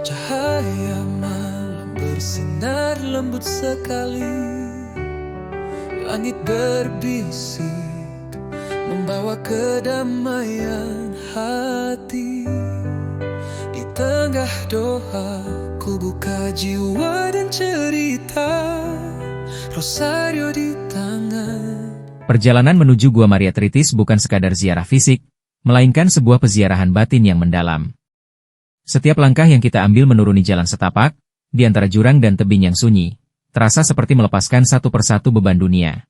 Cahaya malam bersinar lembut sekali. Langit berbisik membawa kedamaian hati. Di tengah doa ku buka jiwa dan cerita, rosario di tangan. Perjalanan menuju Gua Maria Tritis bukan sekadar ziarah fisik, melainkan sebuah peziarahan batin yang mendalam. Setiap langkah yang kita ambil menuruni jalan setapak, di antara jurang dan tebing yang sunyi, terasa seperti melepaskan satu persatu beban dunia.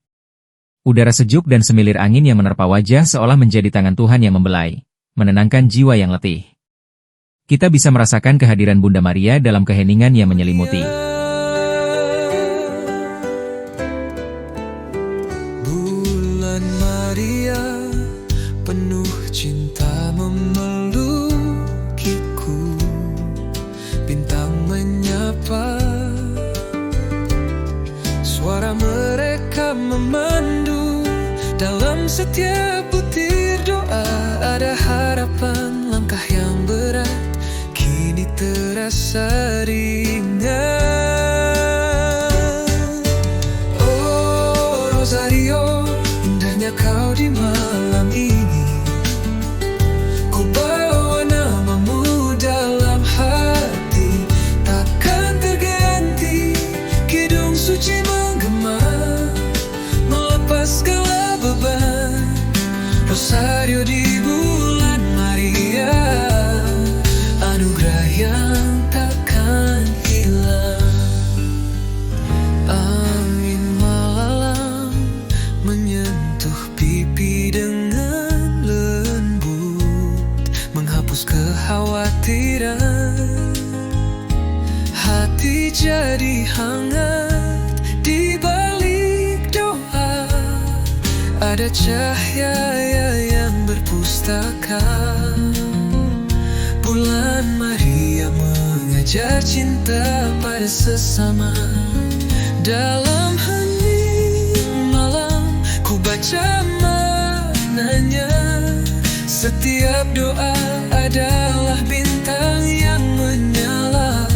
Udara sejuk dan semilir angin yang menerpa wajah seolah menjadi tangan Tuhan yang membelai, menenangkan jiwa yang letih. Kita bisa merasakan kehadiran Bunda Maria dalam keheningan yang menyelimuti. Bulan Maria, penuh cinta memelukiku. Bintang menyapa, suara mereka memandu. Dalam setiap butir doa ada harapan. Langkah yang berat kini terasa ringan. Oh Rosario, indahnya kau di malam ini. Ku bawa namamu dalam hati, takkan terganti. Kidung suci menggema, melepas segala beban. Rosario di bulan Maria, anugerah yang takkan hilang. Angin malam menyentuh pipi dengan lembut, menghapus kekhawatiran. Hati jadi hangat di balik doa. Ada cahaya yang berpustaka. Bulan Maria mengajar cinta pada sesama. Dalam hening malam ku baca maknanya. Setiap doa adalah bintang yang menyala.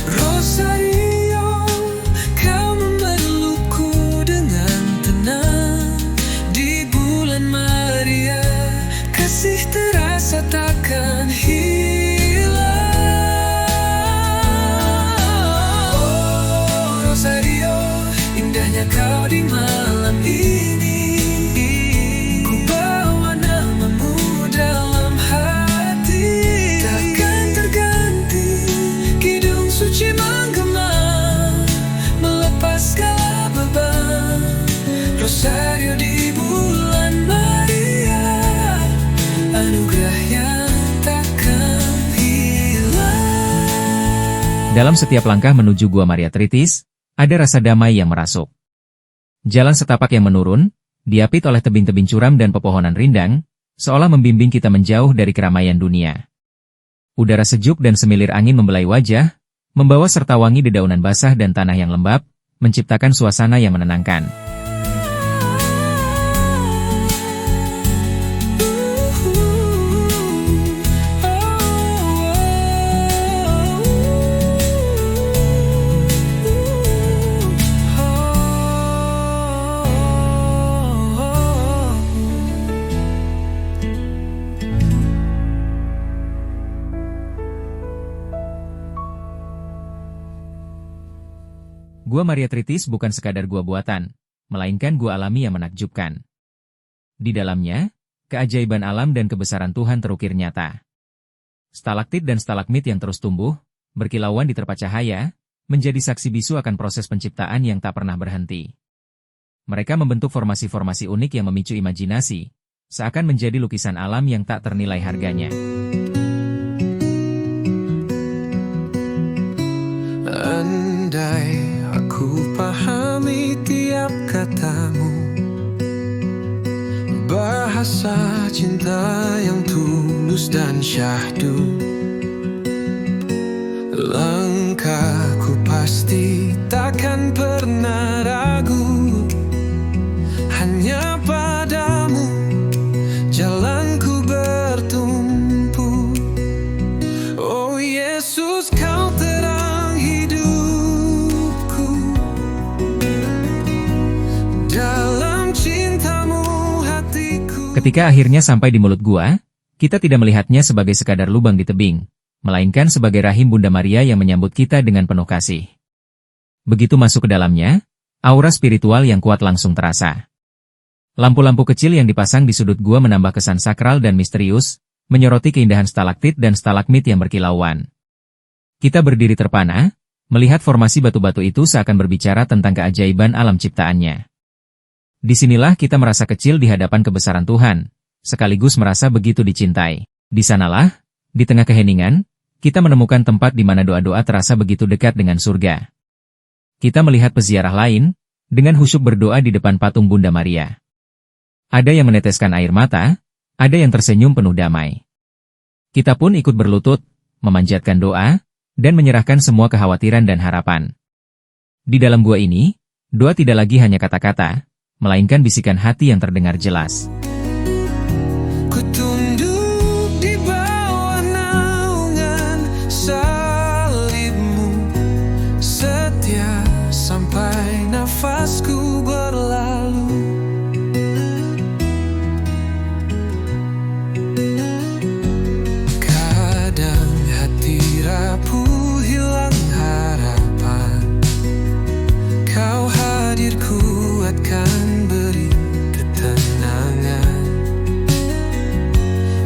Rosario, kau memelukku dengan tenang. Di bulan Maria, kasih terasa takkan hilang. Oh Rosario, indahnya kau di malam ini. Ku bawa namamu dalam hati, takkan terganti. Kidung suci menggema, melepas segala beban. Rosario di bulan Maria, anugerah yang takkan hilang. Dalam setiap langkah menuju Gua Maria Tritis, ada rasa damai yang merasuk. Jalan setapak yang menurun, diapit oleh tebing-tebing curam dan pepohonan rindang, seolah membimbing kita menjauh dari keramaian dunia. Udara sejuk dan semilir angin membelai wajah, membawa serta wangi dedaunan basah dan tanah yang lembab, menciptakan suasana yang menenangkan. Gua Maria Tritis bukan sekadar gua buatan, melainkan gua alami yang menakjubkan. Di dalamnya, keajaiban alam dan kebesaran Tuhan terukir nyata. Stalaktit dan stalagmit yang terus tumbuh, berkilauan diterpa cahaya, menjadi saksi bisu akan proses penciptaan yang tak pernah berhenti. Mereka membentuk formasi-formasi unik yang memicu imajinasi, seakan menjadi lukisan alam yang tak ternilai harganya. Andai aku pahami tiap katamu, bahasa cinta yang tulus dan syahdu, langkahku pasti takkan pernah ragu. Hanya padamu jalanku bertumpu. Oh Yesus, Yesus, Kau terang hidupku. Dalam cintamu hatiku. Ketika akhirnya sampai di mulut gua, kita tidak melihatnya sebagai sekadar lubang di tebing, melainkan sebagai rahim Bunda Maria yang menyambut kita dengan penuh kasih. Begitu masuk ke dalamnya, aura spiritual yang kuat langsung terasa. Lampu-lampu kecil yang dipasang di sudut gua menambah kesan sakral dan misterius, menyoroti keindahan stalaktit dan stalagmit yang berkilauan. Kita berdiri terpana, melihat formasi batu-batu itu seakan berbicara tentang keajaiban alam ciptaannya. Disinilah kita merasa kecil di hadapan kebesaran Tuhan, sekaligus merasa begitu dicintai. Di sanalah, di tengah keheningan, kita menemukan tempat di mana doa-doa terasa begitu dekat dengan surga. Kita melihat peziarah lain, dengan khusyuk berdoa di depan patung Bunda Maria. Ada yang meneteskan air mata, ada yang tersenyum penuh damai. Kita pun ikut berlutut, memanjatkan doa, dan menyerahkan semua kekhawatiran dan harapan. Di dalam gua ini, doa tidak lagi hanya kata-kata, melainkan bisikan hati yang terdengar jelas. Ku tunduk di bawah naungan salibmu, setia sampai nafasku berlalu. Kadang hati rapuh, hilang harapan. Kau hadir kuatkan, beri ketenangan.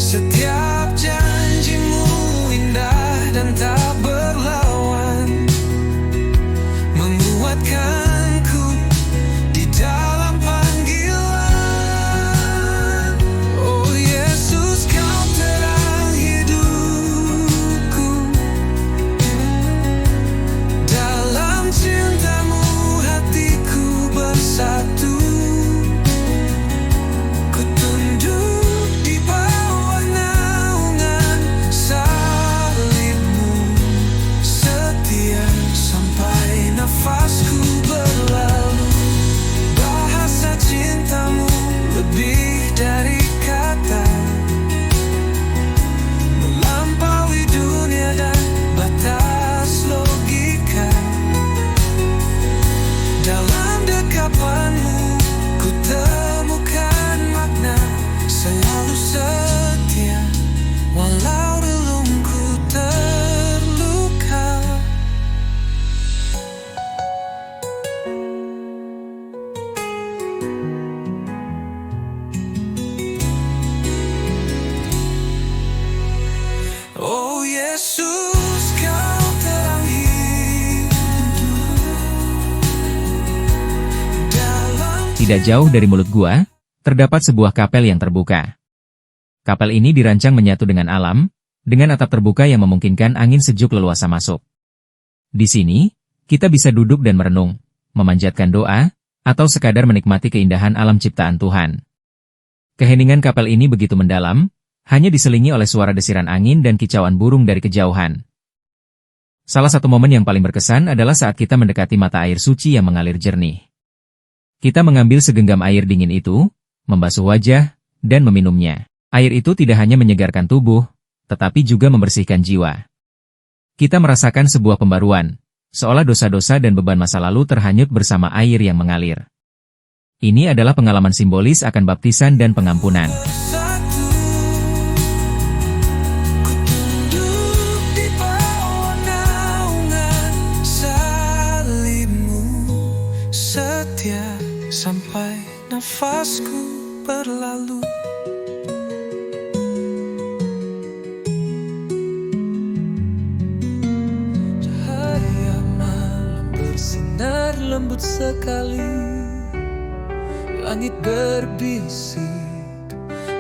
Setiap janjimu indah dan tak berlawan, menguatkanku di dalam panggilan. Oh Yesus, Kau terang hidupku. Dalam cintamu hatiku bersatu. Ku tunduk di bawah naungan salibmu, setia sampai nafasku berlalu. Bahasa cintamu lebih dari kata, melampaui dunia dan batas logika. Dalam dekapanmu ku temukan makna, selalu setia walau relungku terluka. Oh Yesus, Kau terang hidup. Dalam Tidak jauh dari mulut gua, terdapat sebuah kapel yang terbuka. Kapel ini dirancang menyatu dengan alam, dengan atap terbuka yang memungkinkan angin sejuk leluasa masuk. Di sini, kita bisa duduk dan merenung, memanjatkan doa, atau sekadar menikmati keindahan alam ciptaan Tuhan. Keheningan kapel ini begitu mendalam, hanya diselingi oleh suara desiran angin dan kicauan burung dari kejauhan. Salah satu momen yang paling berkesan adalah saat kita mendekati mata air suci yang mengalir jernih. Kita mengambil segenggam air dingin itu, membasuh wajah, dan meminumnya. Air itu tidak hanya menyegarkan tubuh, tetapi juga membersihkan jiwa. Kita merasakan sebuah pembaruan, seolah dosa-dosa dan beban masa lalu terhanyut bersama air yang mengalir. Ini adalah pengalaman simbolis akan baptisan dan pengampunan. bersatu, ku tunduk di bawah naungan salibmu, setia sampai nafasku berlalu. Cahaya malam bersinar lembut sekali. Langit berbisik,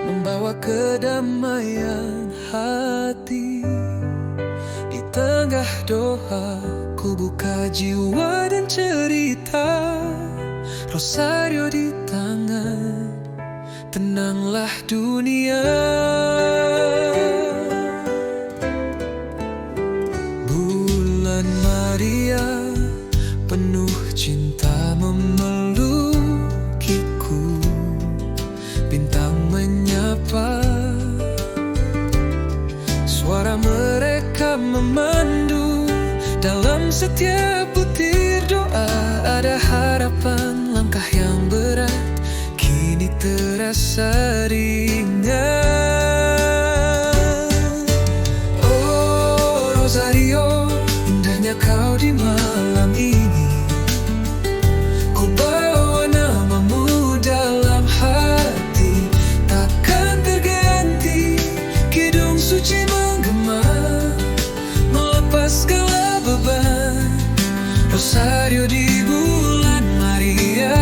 membawa kedamaian hati. Di tengah doa, ku buka jiwa dan cerita. Rosario di tangan, tenanglah dunia. Bulan Maria, penuh cinta memelukku. Bintang menyapa, suara mereka memandu. Dalam setiap butir doa ada harapan, langkah yang berat kini terasa ringan. Oh Rosario, indahnya kau di malam ini. Ku bawa namamu dalam hati, takkan terganti. Kidung suci menggema, melepas segala beban. Rosario di bulan Maria,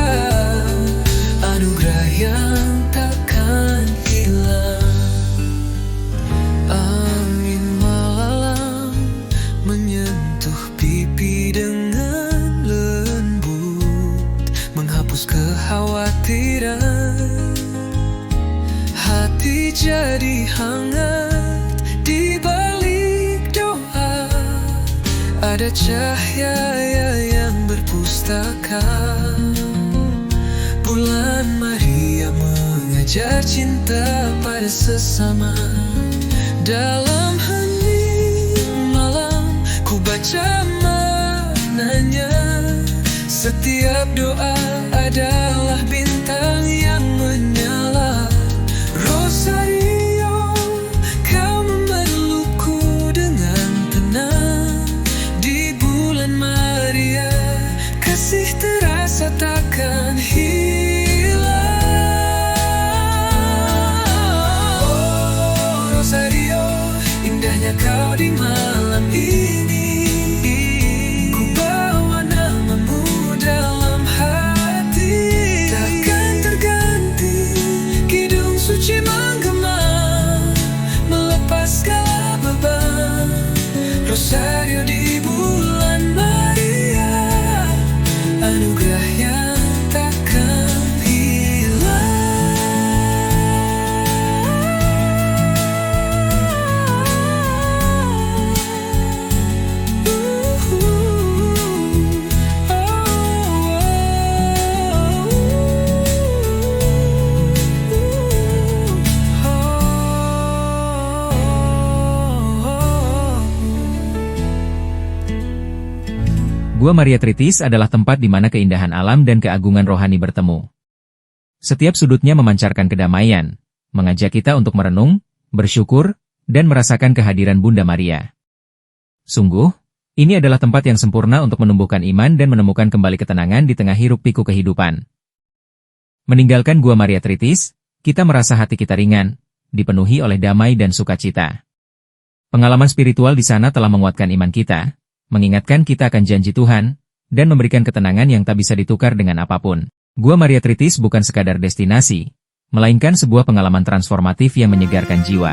anugerah yang takkan hilang. Angin malam menyentuh pipi dengan lembut, menghapus kekhawatiran. Hati jadi hangat di balik doa, ada cahaya yang berpustaka. Bulan Maria mengajar cinta pada sesama. Dalam hening malam ku baca maknanya. Setiap doa adalah bintang yang menyala. Rosario, kau memelukku dengan tenang. Di bulan Maria, kasih terasa takkan hilang. Oh Rosario, indahnya kau di malam ini. Ku bawa namamu dalam hati, takkan terganti. Kidung suci menggema, melepas segala beban. Rosario di bulan Maria, anugerah yang takkan hilang. Gua Maria Tritis adalah tempat di mana keindahan alam dan keagungan rohani bertemu. Setiap sudutnya memancarkan kedamaian, mengajak kita untuk merenung, bersyukur, dan merasakan kehadiran Bunda Maria. Sungguh, ini adalah tempat yang sempurna untuk menumbuhkan iman dan menemukan kembali ketenangan di tengah hiruk-pikuk kehidupan. Meninggalkan Gua Maria Tritis, kita merasa hati kita ringan, dipenuhi oleh damai dan sukacita. Pengalaman spiritual di sana telah menguatkan iman kita, mengingatkan kita akan janji Tuhan, dan memberikan ketenangan yang tak bisa ditukar dengan apapun. Gua Maria Tritis bukan sekadar destinasi, melainkan sebuah pengalaman transformatif yang menyegarkan jiwa.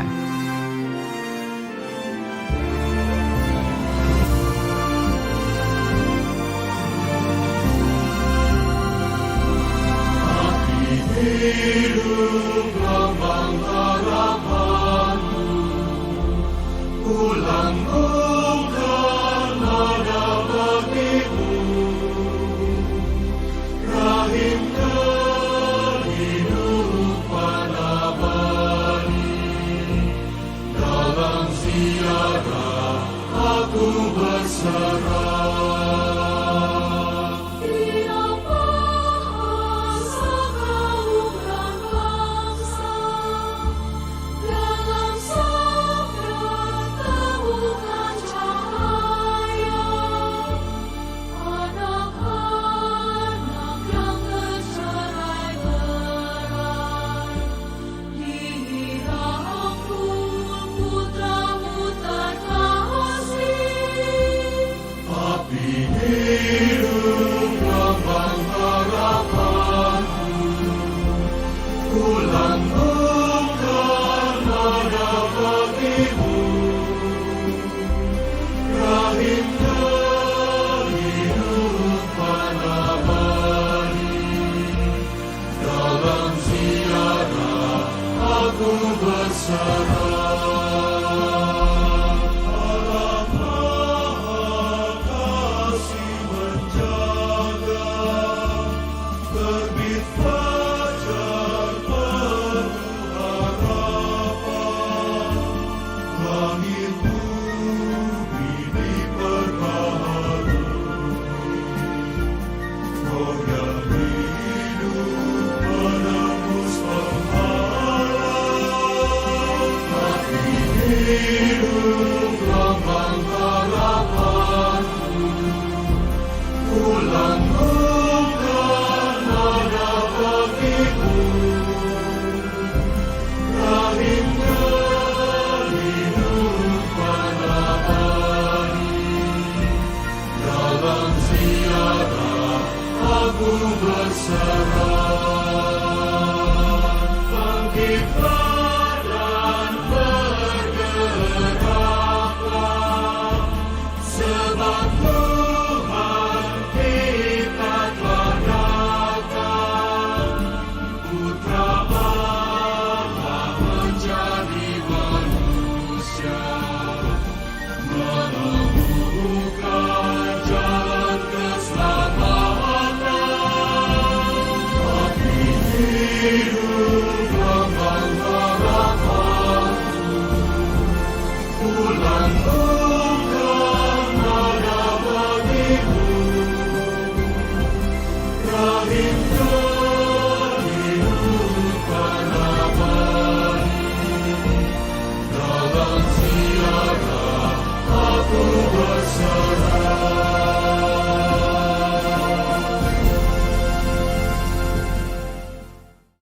bersama